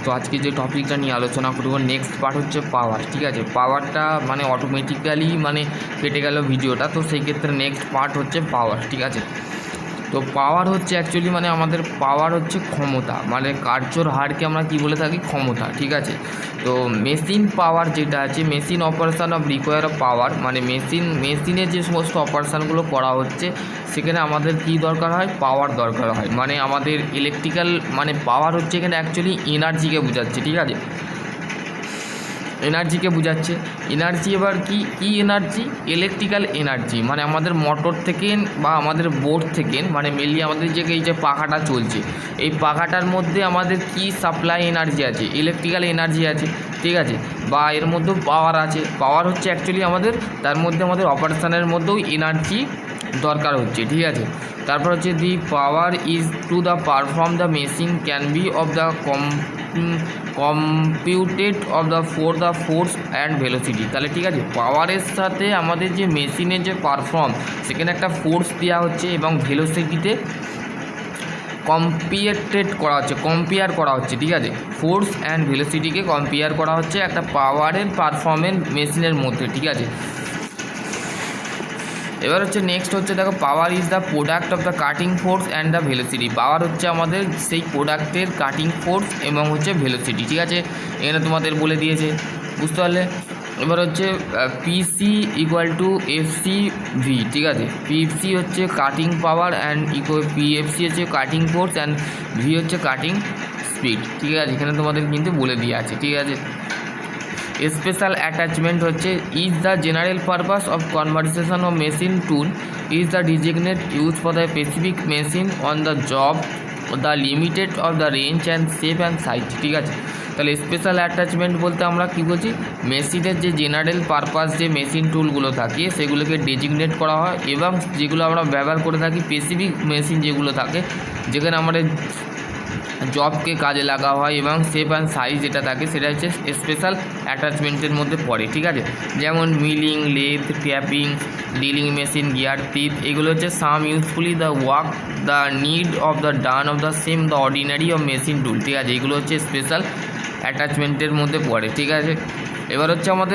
তো আজকে যে টপিকটা নিয়ে আলোচনা করব নেক্সট পার্ট হচ্ছে পাওয়ার। ঠিক আছে, পাওয়ারটা মানে অটোমেটিক্যালি মানে কেটে গেল ভিডিওটা, তো সেই ক্ষেত্রে নেক্সট পার্ট হচ্ছে পাওয়ার। ঠিক আছে, তো পাওয়ার হচ্ছে অ্যাকচুয়ালি মানে আমাদের পাওয়ার হচ্ছে ক্ষমতা, মানে কার্যর হারকে আমরা কি বলে থাকি, ক্ষমতা। ঠিক আছে, তো মেশিন পাওয়ার যেটা আছে, machine operation of require of power, মানে মেশিনে যে সমস্ত অপারেশানগুলো করা হচ্ছে সেখানে আমাদের কি দরকার হয়, পাওয়ার দরকার হয়। মানে আমাদের ইলেকট্রিক্যাল মানে পাওয়ার হচ্ছে এখানে অ্যাকচুয়ালি এনার্জিকে বোঝাচ্ছে। ঠিক আছে, এনার্জিকে বোঝাচ্ছে। এনার্জি এবার কি এনার্জি, ইলেকট্রিক্যাল এনার্জি, মানে আমাদের মোটর থেকে বা আমাদের বোর্ড থেকে, মানে মেনলি আমাদের যে এই যে পাখাটা চলছে, এই পাখাটার মধ্যে আমাদের কি সাপ্লাই এনার্জি আছে, ইলেকট্রিক্যাল এনার্জি আছে। ঠিক আছে, বা এর মধ্যেও পাওয়ার আছে। পাওয়ার হচ্ছে অ্যাকচুয়ালি আমাদের তার মধ্যে আমাদের অপারেশানের মধ্যেও এনার্জি দরকার হচ্ছে। ঠিক আছে, তারপর হচ্ছে the power is to the perform the machine can be of the computed of the force and velocity. তাহলে ঠিক আছে, পাওয়ারের সাথে আমাদের যে মেশিনের যে পারফর্ম, সেখানে একটা ফোর্স দেওয়া হচ্ছে এবং ভেলোসিটিতে কম্পেয়ার করা হচ্ছে। ঠিক আছে, ফোর্স অ্যান্ড ভেলোসিটিকে কম্পেয়ার করা হচ্ছে একটা পাওয়ারের পারফরমেন্স মেশিনের মধ্যে। ঠিক আছে, এবার হচ্ছে নেক্সট হচ্ছে দেখো, power is the product of the cutting force and the velocity. Power হচ্ছে আমাদের সেই প্রোডাক্টের কাটিং ফোর্স এবং হচ্ছে ভেলোসিটি। ঠিক আছে, এখানে তোমাদের বলে দিয়েছে, বুঝতে পারলে। এবার হচ্ছে পিসি ইকুয়াল টু এফসি ভি। ঠিক আছে, পিএফসি হচ্ছে কাটিং পাওয়ার অ্যান্ড পিএফসি হচ্ছে কাটিং ফোর্স অ্যান্ড ভি হচ্ছে কাটিং স্পিড। ঠিক আছে, এখানে তোমাদের কিন্তু বলে দিয়ে আছে। ঠিক আছে, স্পেশাল অ্যাটাচমেন্ট হচ্ছে is the general purpose of conversation of machine tool is the designate use for the specific machine on the job the limited of the range and shape and size. ঠিক আছে, তাহলে special attachment বলতে আমরা কী বলছি, মেশিনের যে general purpose যে machine টুলগুলো থাকে সেগুলোকে ডেজিগনেট করা হয়, এবং যেগুলো আমরা ব্যবহার করে থাকি স্পেসিফিক মেশিন যেগুলো থাকে, যেখানে আমাদের জবকে কাজে লাগা হয়, এবং শেপ অ্যান্ড সাইজ যেটা থাকে সেটা হচ্ছে স্পেশাল অ্যাটাচমেন্টের মধ্যে পড়ে। ঠিক আছে, যেমন milling, lathe, tapping, drilling machine, gear teeth, এগুলো হচ্ছে some usefully the work the need of the done of the same the ordinary of machine tool. ঠিক আছে, এগুলো হচ্ছে স্পেশাল অ্যাটাচমেন্টের মধ্যে পড়ে। ঠিক আছে, এবার হচ্ছে আমাদের